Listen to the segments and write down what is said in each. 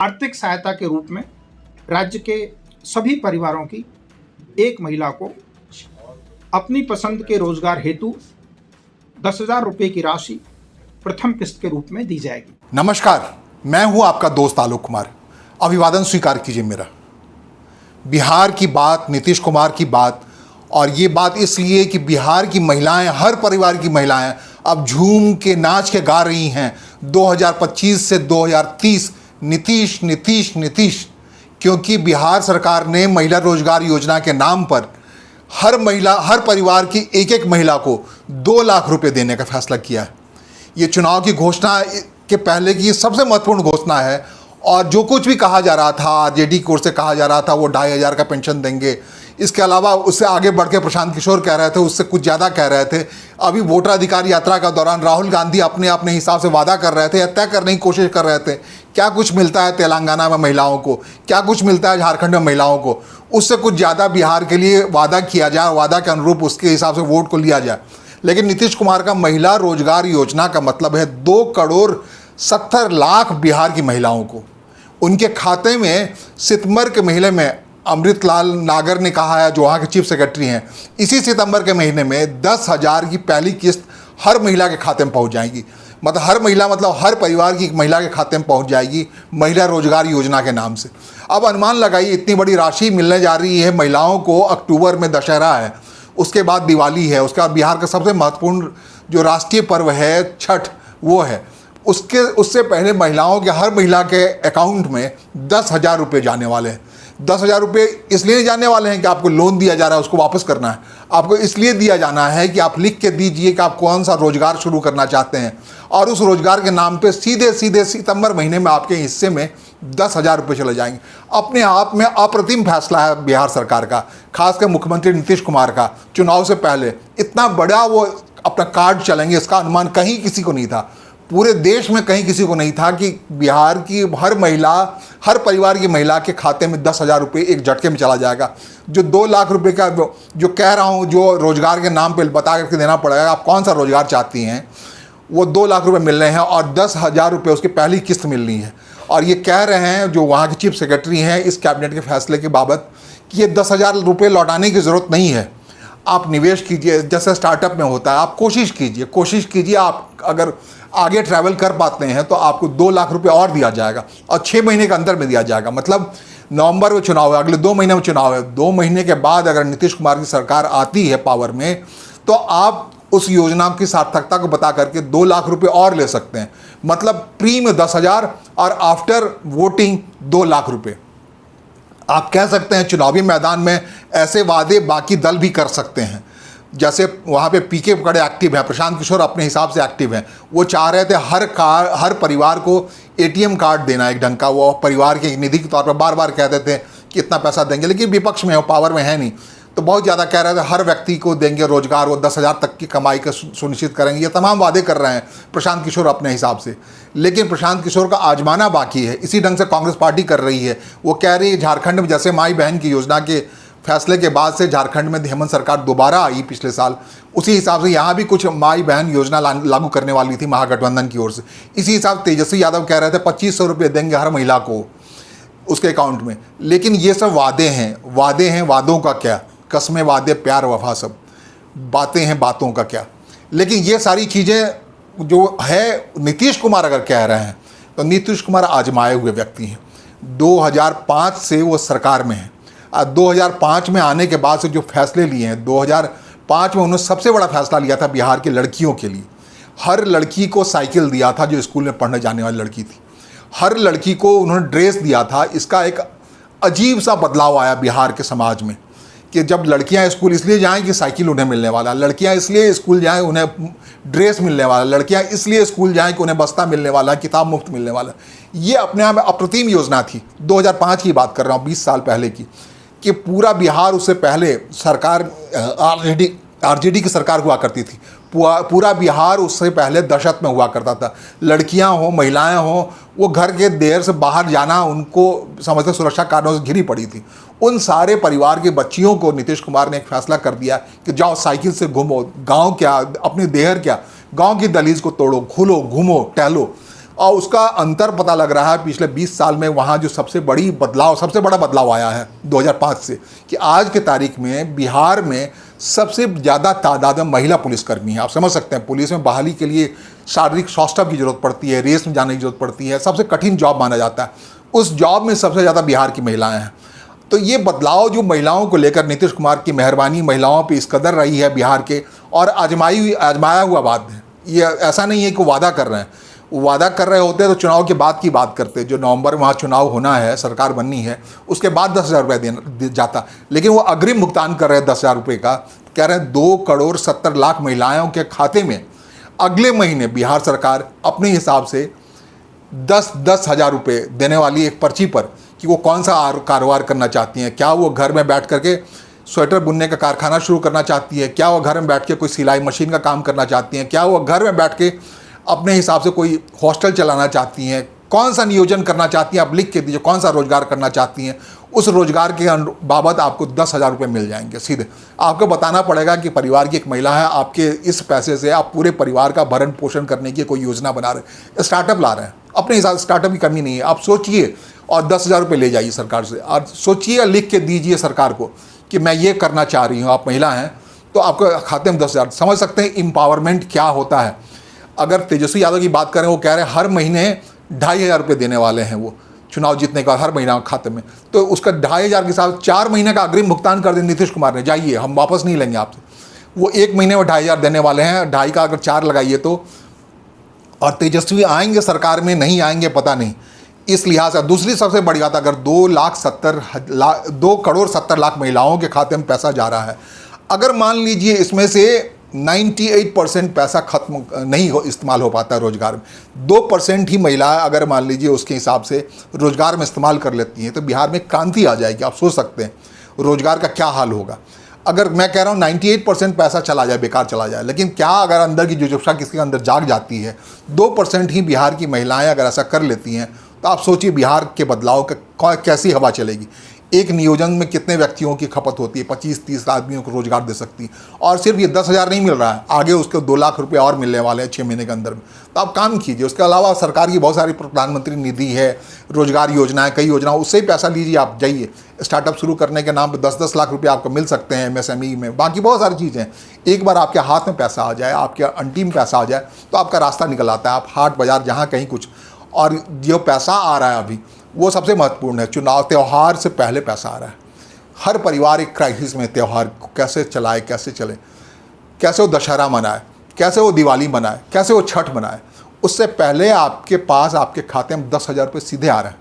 आर्थिक सहायता के रूप में राज्य के सभी परिवारों की एक महिला को अपनी पसंद के रोजगार हेतु 10,000 रुपये की राशि प्रथम किस्त के रूप में दी जाएगी। नमस्कार, मैं हूं आपका दोस्त आलोक कुमार। अभिवादन स्वीकार कीजिए मेरा। बिहार की बात, नीतीश कुमार की बात, और ये बात इसलिए कि बिहार की महिलाएं, हर परिवार की महिलाएं अब झूम के नाच के गा रही हैं 2025 से 2030 नीतीश नीतीश नीतीश, क्योंकि बिहार सरकार ने महिला रोजगार योजना के नाम पर हर परिवार की एक एक महिला को 2 लाख रुपए देने का फैसला किया है। ये चुनाव की घोषणा के पहले की सबसे महत्वपूर्ण घोषणा है। और जो कुछ भी कहा जा रहा था, आरजेडी की ओर से कहा जा रहा था वो 2,500 का पेंशन देंगे, इसके अलावा उससे आगे बढ़ के प्रशांत किशोर कह रहे थे, उससे कुछ ज़्यादा कह रहे थे। अभी वोटर अधिकार यात्रा का दौरान राहुल गांधी अपने हिसाब से वादा कर रहे थे या तय करने की कोशिश कर रहे थे क्या कुछ मिलता है तेलंगाना में महिलाओं को, क्या कुछ मिलता है झारखंड में महिलाओं को, उससे कुछ ज़्यादा बिहार के लिए वादा किया जाए, वादा के अनुरूप उसके हिसाब से वोट को लिया जाए। लेकिन नीतीश कुमार का महिला रोजगार योजना का मतलब है 2,70,00,000 बिहार की महिलाओं को उनके खाते में सितंबर के महीने में अमृतलाल नागर ने कहा है, जो वहाँ के चीफ सेक्रेटरी हैं, इसी सितंबर के महीने में 10,000 की पहली किस्त हर महिला के खाते में पहुँच जाएगी। मतलब हर महिला, मतलब हर परिवार की एक महिला के खाते में पहुँच जाएगी महिला रोजगार योजना के नाम से। अब अनुमान लगाइए इतनी बड़ी राशि मिलने जा रही है महिलाओं को। अक्टूबर में दशहरा है, उसके बाद दिवाली है, उसके बाद बिहार का सबसे महत्वपूर्ण जो राष्ट्रीय पर्व है छठ वो है। उससे पहले महिलाओं के, हर महिला के अकाउंट में 10,000 रुपये जाने वाले हैं। 10,000 रुपये इसलिए नहीं जाने वाले हैं कि आपको लोन दिया जा रहा है उसको वापस करना है, आपको इसलिए दिया जाना है कि आप लिख के दीजिए कि आप कौन सा रोजगार शुरू करना चाहते हैं, और उस रोजगार के नाम पे सीधे सीधे सितंबर महीने में आपके हिस्से में 10,000 रुपये चले जाएंगे। अपने आप में अप्रतिम फैसला है बिहार सरकार का, खासकर मुख्यमंत्री नीतीश कुमार का। चुनाव से पहले इतना बड़ा वो अपना कार्ड चलेंगे, इसका अनुमान कहीं किसी को नहीं था, पूरे देश में कहीं किसी को नहीं था कि बिहार की हर महिला, हर परिवार की महिला के खाते में 10,000 रुपये एक झटके में चला जाएगा। जो 2 लाख रुपए का जो कह रहा हूँ, जो रोजगार के नाम पे बता करके देना पड़ेगा, आप कौन सा रोजगार चाहती हैं, वो 2 लाख रुपए मिल रहे हैं और 10,000 रुपये उसकी पहली किस्त मिल रही है। और ये कह रहे हैं जो वहाँ के चीफ सेक्रेटरी हैं इस कैबिनेट के फैसले के बाबत कि ये 10,000 रुपये लौटाने की ज़रूरत नहीं है, आप निवेश कीजिए जैसे स्टार्टअप में होता है, आप कोशिश कीजिए। आप अगर आगे ट्रैवल कर पाते हैं तो आपको 2 लाख रुपए और दिया जाएगा, और 6 महीने के अंदर में दिया जाएगा। मतलब नवंबर में चुनाव है, अगले 2 महीने में चुनाव है, 2 महीने के बाद अगर नीतीश कुमार की सरकार आती है पावर में, तो आप उस योजना की सार्थकता को बता करके 2 लाख रुपए और ले सकते हैं। मतलब प्री में 10,000 और आफ्टर वोटिंग 2 लाख रुपए। आप कह सकते हैं चुनावी मैदान में ऐसे वादे बाकी दल भी कर सकते हैं। जैसे वहाँ पे पीके बड़े एक्टिव है, प्रशांत किशोर अपने हिसाब से एक्टिव हैं। वो चाह रहे थे हर परिवार को एटीएम कार्ड देना एक ढंग का, वो परिवार के निधि के तौर पर बार बार कहते थे कि इतना पैसा देंगे, लेकिन विपक्ष में हो, पावर में है नहीं, तो बहुत ज़्यादा कह रहे थे हर व्यक्ति को देंगे रोजगार, वो 10,000 तक की कमाई का सुनिश्चित करेंगे। ये तमाम वादे कर रहे हैं प्रशांत किशोर अपने हिसाब से। लेकिन प्रशांत किशोर का आजमाना बाकी है। इसी ढंग से कांग्रेस पार्टी कर रही है। वो कह रही है झारखंड में जैसे माई बहन की योजना के फैसले के बाद से झारखंड में हेमंत सरकार दोबारा आई पिछले साल, उसी हिसाब से यहाँ भी कुछ माई बहन योजना लागू करने वाली थी महागठबंधन की ओर से। इसी हिसाब से तेजस्वी यादव कह रहे थे 2,500 रुपये देंगे हर महिला को उसके अकाउंट में। लेकिन ये सब वादे हैं, वादों का क्या, कस्में वादे प्यार वफा सब बातें हैं, बातों का क्या। लेकिन ये सारी चीज़ें जो है नीतीश कुमार अगर कह रहे हैं तो नीतीश कुमार आजमाए हुए व्यक्ति हैं। 2005 से वो सरकार में हैं। 2005 में आने के बाद से जो फैसले लिए हैं, 2005 में उन्होंने सबसे बड़ा फैसला लिया था बिहार की लड़कियों के लिए। हर लड़की को साइकिल दिया था जो स्कूल में पढ़ने जाने वाली लड़की थी, हर लड़की को उन्होंने ड्रेस दिया था। इसका एक अजीब सा बदलाव आया बिहार के समाज में कि जब लड़कियां स्कूल इसलिए जाएं कि साइकिल उन्हें मिलने वाला, लड़कियां इसलिए स्कूल जाएं उन्हें ड्रेस मिलने वाला, लड़कियां इसलिए स्कूल जाएं कि उन्हें बस्ता मिलने वाला, किताब मुफ्त मिलने वाला। ये अपने आप में अप्रतिम योजना थी। 2005 की बात कर रहा हूँ, 20 साल पहले की, कि पूरा बिहार, उससे पहले सरकार आरजेडी की सरकार हुआ करती थी, पूरा बिहार उससे पहले दशत में हुआ करता था। लड़कियां हों, महिलाएं हों, वो घर के देर से बाहर जाना उनको समझते सुरक्षा कारणों से घिरी पड़ी थी। उन सारे परिवार की बच्चियों को नीतीश कुमार ने एक फैसला कर दिया कि जाओ साइकिल से घूमो, गांव क्या, अपनी देहर क्या, गांव की दहलीज को तोड़ो, खुलो, घूमो, टहलो। और उसका अंतर पता लग रहा है पिछले 20 साल में। वहाँ जो सबसे बड़ा बदलाव आया है 2005 से, कि आज के तारीख में बिहार में सबसे ज़्यादा तादाद में महिला पुलिसकर्मी है। आप समझ सकते हैं, पुलिस में बहाली के लिए शारीरिक सौष्ठव की जरूरत पड़ती है, रेस में जाने की जरूरत पड़ती है, सबसे कठिन जॉब माना जाता है। उस जॉब में सबसे ज़्यादा बिहार की महिलाएं हैं। तो ये बदलाव जो महिलाओं को लेकर नीतीश कुमार की मेहरबानी महिलाओं पे इस कदर रही है बिहार के, और आजमाया हुआ बात है। ये ऐसा नहीं है कि वादा कर रहे हैं, वादा कर रहे होते तो चुनाव के बाद की बात करते। जो नवंबर में वहाँ चुनाव होना है, सरकार बननी है, उसके बाद 10,000 रुपये देना जाता, लेकिन वो अग्रिम भुगतान कर रहे हैं 10,000 रुपये का। कह रहे हैं 2,70,00,000 महिलाओं के खाते में अगले महीने बिहार सरकार अपने हिसाब से 10,000 रुपये देने वाली एक पर्ची पर, कि वो कौन सा कारोबार करना चाहती हैं। क्या वो घर में बैठ करके स्वेटर बुनने का कारखाना शुरू करना चाहती है, क्या वो घर में बैठ के कोई सिलाई मशीन का काम करना चाहती हैं, क्या वो घर में बैठ के अपने हिसाब से कोई हॉस्टल चलाना चाहती हैं, कौन सा नियोजन करना चाहती हैं, आप लिख के दीजिए कौन सा रोजगार करना चाहती हैं। उस रोजगार के बाबत आपको 10,000 रुपये मिल जाएंगे सीधे। आपको बताना पड़ेगा कि परिवार की एक महिला है, आपके इस पैसे से आप पूरे परिवार का भरण पोषण करने की कोई योजना बना रहे, स्टार्टअप ला रहे हैं। अपने हिसाब से स्टार्टअप की कमी नहीं है, आप सोचिए और 10,000 रुपये ले जाइए सरकार से, और सोचिए लिख के दीजिए सरकार को कि मैं ये करना चाह रही हूँ। आप महिला हैं तो आपके खाते में 10,000। समझ सकते हैं एम्पावरमेंट क्या होता है। अगर तेजस्वी यादव की बात करें, वो कह रहे हैं हर महीने 2,500 रुपये देने वाले हैं वो चुनाव जीतने का, हर महीना खाते में। तो उसका 2,500 के साथ 4 महीने का अग्रिम भुगतान कर दें नीतीश कुमार ने, जाइए हम वापस नहीं लेंगे आपसे। वो 1 महीने में 2,500 देने वाले हैं, 2,500 का अगर 4 लगाइए तो। और तेजस्वी आएंगे सरकार में, नहीं आएंगे पता नहीं। इस लिहाज से दूसरी सबसे बड़ी बात, अगर 2,70,00,000 महिलाओं के खाते में पैसा जा रहा है, अगर मान लीजिए इसमें से 98% पैसा खत्म नहीं इस्तेमाल हो पाता है रोजगार में, 2% ही महिलाएं अगर मान लीजिए उसके हिसाब से रोजगार में इस्तेमाल कर लेती हैं, तो बिहार में क्रांति आ जाएगी। आप सोच सकते हैं रोजगार का क्या हाल होगा। अगर मैं कह रहा हूँ 98% पैसा चला जाए, बेकार चला जाए, लेकिन क्या अगर अंदर की जुजुप्सा किसी के अंदर जाग जाती है, 2% ही बिहार की महिलाएं अगर ऐसा कर लेती हैं, तो आप सोचिए बिहार के बदलाव का कैसी हवा चलेगी। एक नियोजन में कितने व्यक्तियों की खपत होती है, 25-30 आदमियों को रोजगार दे सकती है। और सिर्फ ये 10,000 नहीं मिल रहा है, आगे उसके 2 लाख रुपए और मिलने वाले हैं 6 महीने के अंदर में। तो आप काम कीजिए। उसके अलावा सरकार की बहुत सारी प्रधानमंत्री निधि है, रोजगार योजनाएं, कई योजनाओं, उससे ही पैसा लीजिए। आप जाइए स्टार्टअप शुरू करने के नाम पर 10-10 लाख रुपये आपको मिल सकते हैं MSME में। बाकी बहुत सारी चीज़ें, एक बार आपके हाथ में पैसा आ जाए, आपके अंटी में पैसा आ जाए, तो आपका रास्ता निकल आता है। आप हाट बाजार जहाँ कहीं कुछ, और जो पैसा आ रहा है अभी वो सबसे महत्वपूर्ण है। चुनाव त्यौहार से पहले पैसा आ रहा है। हर परिवार एक क्राइसिस में त्यौहार को कैसे चलाए, कैसे चले, कैसे वो दशहरा मनाए, कैसे वो दिवाली मनाए, कैसे वो छठ मनाए, उससे पहले आपके पास आपके खाते में 10,000 रुपये सीधे आ रहे हैं।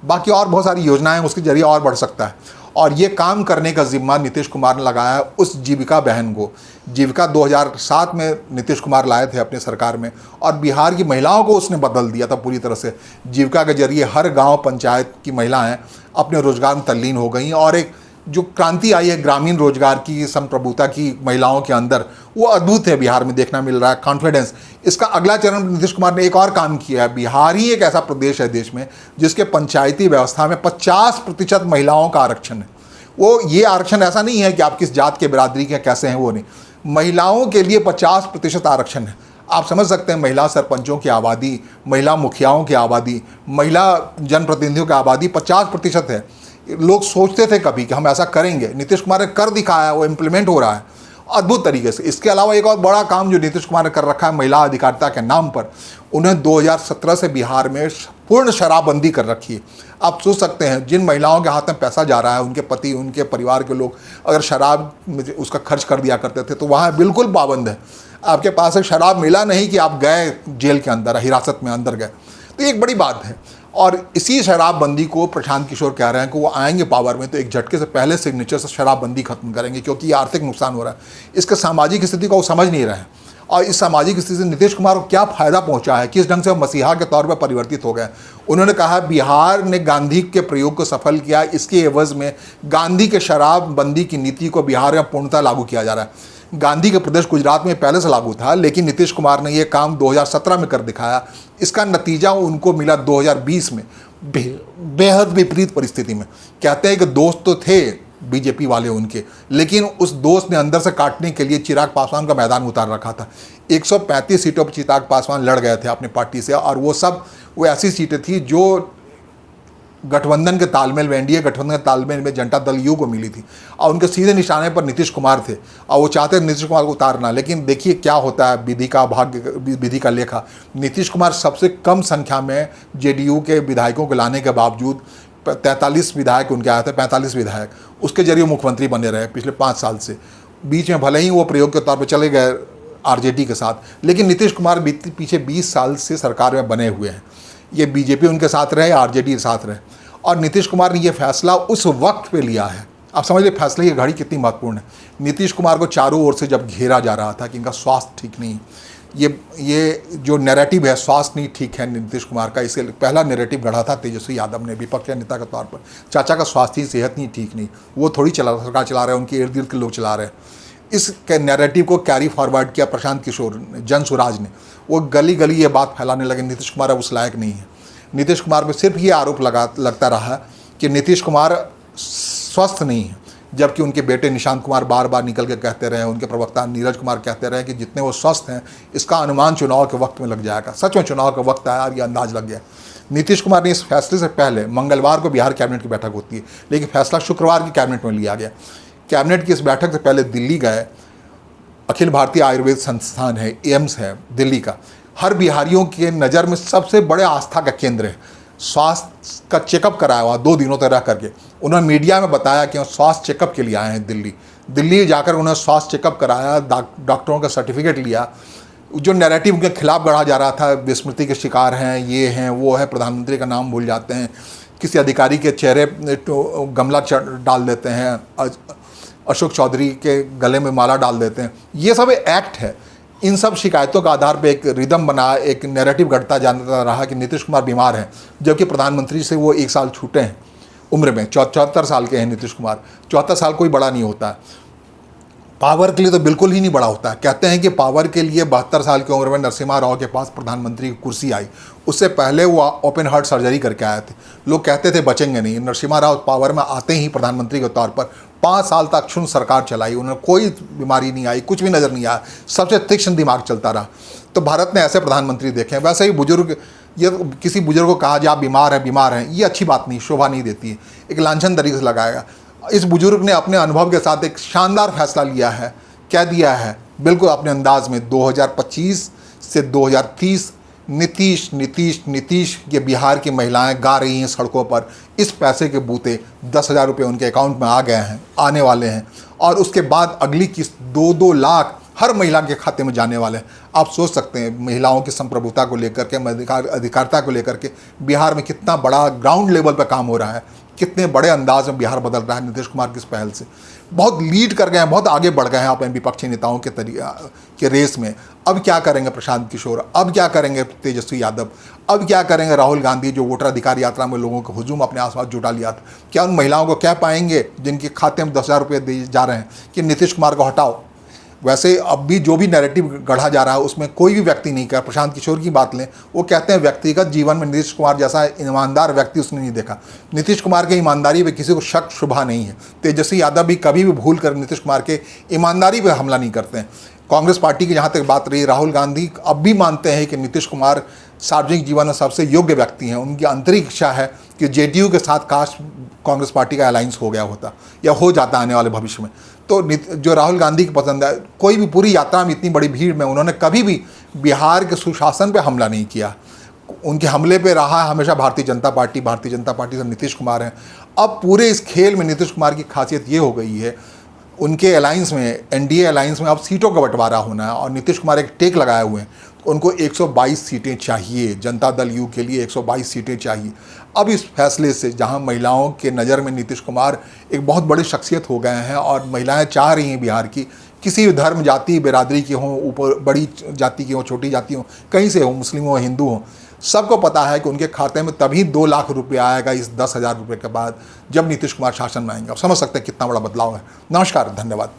बाकी और बहुत सारी योजनाएं उसके जरिए और बढ़ सकता है। और ये काम करने का जिम्मा नीतीश कुमार ने लगाया है उस जीविका बहन को। जीविका 2007 में नीतीश कुमार लाए थे अपने सरकार में, और बिहार की महिलाओं को उसने बदल दिया था पूरी तरह से। जीविका के जरिए हर गांव पंचायत की महिलाएं अपने रोजगार में तल्लीन हो गई, और एक जो क्रांति आई है ग्रामीण रोजगार की, संप्रभुता की महिलाओं के अंदर, वो अद्भुत है बिहार में देखना मिल रहा है। कॉन्फिडेंस, इसका अगला चरण नीतीश कुमार ने एक और काम किया है। बिहार ही एक ऐसा प्रदेश है देश में जिसके पंचायती व्यवस्था में 50% महिलाओं का आरक्षण है। वो ये आरक्षण ऐसा नहीं है कि आप किस जात के बिरादरी के कैसे हैं, वो नहीं। महिलाओं के लिए 50% आरक्षण है। आप समझ सकते हैं महिला सरपंचों की आबादी, महिला मुखियाओं की आबादी, महिला जनप्रतिनिधियों की आबादी 50% है। लोग सोचते थे कभी कि हम ऐसा करेंगे, नीतीश कुमार ने कर दिखाया, वो इम्प्लीमेंट हो रहा है अद्भुत तरीके से। इसके अलावा एक और बड़ा काम जो नीतीश कुमार ने कर रखा है महिला अधिकारिता के नाम पर, उन्हें 2017 से बिहार में पूर्ण शराबबंदी कर रखी है। आप सोच सकते हैं जिन महिलाओं के हाथ में पैसा जा रहा है, उनके पति, उनके परिवार के लोग अगर शराब में उसका खर्च कर दिया करते थे, तो वहाँ बिल्कुल पाबंद है। आपके पास एक शराब मिला नहीं कि आप गए जेल के अंदर, हिरासत में अंदर गए, तो एक बड़ी बात है। और इसी शराबबंदी को प्रशांत किशोर कह रहे हैं कि वो आएंगे पावर में तो एक झटके से पहले सिग्नेचर से शराबबंदी खत्म करेंगे, क्योंकि ये आर्थिक नुकसान हो रहा है। इसके सामाजिक स्थिति को वो समझ नहीं रहे हैं, और इस सामाजिक स्थिति से नीतीश कुमार को क्या फ़ायदा पहुंचा है, किस ढंग से वो मसीहा के तौर पर परिवर्तित हो गए। उन्होंने कहा बिहार ने गांधी के प्रयोग को सफल किया, इसके एवज में गांधी के शराबबंदी की नीति को बिहार में पूर्णतः लागू किया जा रहा है। गांधी का प्रदेश गुजरात में पहले से लागू था, लेकिन नीतीश कुमार ने ये काम 2017 में कर दिखाया। इसका नतीजा उनको मिला 2020 में बेहद विपरीत परिस्थिति में। कहते हैं कि दोस्त तो थे बीजेपी वाले उनके, लेकिन उस दोस्त ने अंदर से काटने के लिए चिराग पासवान का मैदान उतार रखा था। 135 सीटों पर चिराग पासवान लड़ गए थे अपनी पार्टी से, और वो ऐसी सीटें थी जो गठबंधन के तालमेल में, एनडीए गठबंधन के तालमेल में जनता दल यू को मिली थी, और उनके सीधे निशाने पर नीतीश कुमार थे, और वो चाहते थे नीतीश कुमार को उतारना। लेकिन देखिए क्या होता है, विधि का भाग्य, विधि का लेखा। नीतीश कुमार सबसे कम संख्या में जेडीयू के विधायकों को लाने के बावजूद 43 विधायक उनके आए थे, 45 विधायक, उसके जरिए मुख्यमंत्री बने रहे पिछले 5 साल से। बीच में भले ही वो प्रयोग के तौर पर चले गए आरजेडी के साथ, लेकिन नीतीश कुमार पीछे 20 साल से सरकार में बने हुए हैं। ये बीजेपी उनके साथ रहे, आरजेडी के साथ रहे, और नीतीश कुमार ने ये फैसला उस वक्त पे लिया है। आप समझ लीजिए फैसले की घड़ी कितनी महत्वपूर्ण है। नीतीश कुमार को चारों ओर से जब घेरा जा रहा था कि इनका स्वास्थ्य ठीक नहीं, ये जो नैरेटिव है स्वास्थ्य नहीं ठीक है नीतीश कुमार का, इससे पहला नैरेटिव गढ़ा था तेजस्वी यादव ने विपक्ष के नेता के तौर पर। चाचा का स्वास्थ्य सेहत नहीं ठीक नहीं, वो थोड़ी सरकार चला रहे हैं, उनके इर्द गिर्द के लोग चला रहे हैं। इस नैरेटिव को कैरी फॉरवर्ड किया प्रशांत किशोर ने, जन स्वराज ने। वो गली गली ये बात फैलाने लगे नीतीश कुमार अब उस लायक नहीं है। नीतीश कुमार पर सिर्फ ये आरोप लगता रहा कि नीतीश कुमार स्वस्थ नहीं है, जबकि उनके बेटे निशांत कुमार बार बार निकल के कहते रहे, उनके प्रवक्ता नीरज कुमार कहते रहे कि जितने वो स्वस्थ हैं इसका अनुमान चुनाव के वक्त में लग जाएगा। सच में चुनाव का वक्त आया और ये अंदाज लग गया। नीतीश कुमार ने इस फैसले से पहले, मंगलवार को बिहार कैबिनेट की बैठक होती है, लेकिन फैसला शुक्रवार की कैबिनेट में लिया गया। कैबिनेट की इस बैठक से पहले दिल्ली गए, अखिल भारतीय आयुर्वेद संस्थान है, एम्स है दिल्ली का, हर बिहारियों के नज़र में सबसे बड़े आस्था का केंद्र है। स्वास्थ्य का चेकअप कराया वहाँ 2 दिनों तक रह करके। उन्होंने मीडिया में बताया कि वो स्वास्थ्य चेकअप के लिए आए हैं दिल्ली जाकर उन्होंने स्वास्थ्य चेकअप कराया, डॉक्टरों का सर्टिफिकेट लिया। जो नैरेटिव उनके खिलाफ गढ़ा जा रहा था, विस्मृति के शिकार हैं, ये हैं वो है, प्रधानमंत्री का नाम भूल जाते हैं, किसी अधिकारी के चेहरे गमला डाल देते हैं, अशोक चौधरी के गले में माला डाल देते हैं, ये सब एक्ट है। इन सब शिकायतों का आधार पे एक रिदम बना, एक नैरेटिव घटता जाता रहा कि नीतीश कुमार बीमार हैं, जबकि प्रधानमंत्री से वो 1 साल छूटे हैं उम्र में। 74 साल के हैं नीतीश कुमार। 74 साल कोई बड़ा नहीं होता है, पावर के लिए तो बिल्कुल ही नहीं बड़ा होता है। कहते हैं कि पावर के लिए 72 साल की उम्र में नरसिम्हा राव के पास प्रधानमंत्री की कुर्सी आई, उससे पहले वो ओपन हार्ट सर्जरी करके आए थे। लोग कहते थे बचेंगे नहीं। नरसिम्हा राव पावर में आते ही प्रधानमंत्री के तौर पर 5 साल तक क्षुण्ण सरकार चलाई, उन्हें कोई बीमारी नहीं आई, कुछ भी नज़र नहीं आया, सबसे तीक्ष्ण दिमाग चलता रहा। तो भारत ने ऐसे प्रधानमंत्री देखे हैं। वैसे ही बुजुर्ग, ये किसी बुजुर्ग को कहा जाए आप बीमार हैं, ये अच्छी बात नहीं, शोभा नहीं देती है, एक लांछन तरीके से लगाएगा। इस बुजुर्ग ने अपने अनुभव के साथ एक शानदार फैसला लिया है, क्या दिया है, बिल्कुल अपने अंदाज में। 2025 से 2030 नीतीश ये बिहार की महिलाएं गा रही हैं सड़कों पर। इस पैसे के बूते 10,000 रुपये उनके अकाउंट में आ गए हैं, आने वाले हैं, और उसके बाद अगली किस्त 2-2 लाख हर महिला के खाते में जाने वाले हैं। आप सोच सकते हैं महिलाओं की संप्रभुता को लेकर के, अधिकारिता को लेकर के बिहार में कितना बड़ा ग्राउंड लेवल पर काम हो रहा है, कितने बड़े अंदाज में बिहार बदल रहा है नीतीश कुमार की इस पहल से। बहुत लीड कर गए हैं, बहुत आगे बढ़ गए हैं आप विपक्षी नेताओं के रेस में। अब क्या करेंगे प्रशांत किशोर, अब क्या करेंगे तेजस्वी यादव, अब क्या करेंगे राहुल गांधी, जो वोटर अधिकार यात्रा में लोगों को हुजूम अपने आसपास जुटा लिया था। क्या उन महिलाओं को कह पाएंगे जिनके खाते में 10,000 रुपये दिए जा रहे हैं कि नीतीश कुमार को हटाओ? वैसे अब भी जो भी नैरेटिव गढ़ा जा रहा है उसमें कोई भी व्यक्ति नहीं कहा। प्रशांत किशोर की बात लें, वो कहते हैं व्यक्तिगत जीवन में नीतीश कुमार जैसा ईमानदार व्यक्ति उसने नहीं देखा। नीतीश कुमार की ईमानदारी पे किसी को शक शुबा नहीं है। तेजस्वी यादव भी कभी भी भूल कर नीतीश कुमार के ईमानदारी पे हमला नहीं करते हैं। कांग्रेस पार्टी की जहाँ तक बात रही, राहुल गांधी अब भी मानते हैं कि नीतीश कुमार सार्वजनिक जीवन में सबसे योग्य व्यक्ति हैं। उनकी आंतरिक इच्छा है कि जेडीयू के साथ काश कांग्रेस पार्टी का अलायंस हो गया होता या हो जाता आने वाले भविष्य में। तो जो राहुल गांधी की पसंद है, कोई भी पूरी यात्रा में इतनी बड़ी भीड़ में उन्होंने कभी भी बिहार के सुशासन पे हमला नहीं किया। उनके हमले पे रहा है हमेशा भारतीय जनता पार्टी से नीतीश कुमार हैं। अब पूरे इस खेल में नीतीश कुमार की खासियत ये हो गई है, उनके अलायंस में, एनडीए अलायंस में अब सीटों का बंटवारा होना है और नीतीश कुमार एक टेक लगाए हुए हैं। उनको 122 सीटें चाहिए, जनता दल यू के लिए 122 सीटें चाहिए। अब इस फैसले से जहां महिलाओं के नज़र में नीतीश कुमार एक बहुत बड़ी शख्सियत हो गए हैं और महिलाएं चाह रही हैं बिहार की, किसी भी धर्म जाति बिरादरी की हों, ऊपर बड़ी जाति की हों, छोटी जाति हों, कहीं से हों, मुस्लिम हो हिंदू हों, सबको पता है कि उनके खाते में तभी 2 लाख रुपये आएगा इस 10,000 रुपये के बाद, जब नीतीश कुमार शासन में आएंगे। आप समझ सकते हैं कितना बड़ा बदलाव है। नमस्कार, धन्यवाद।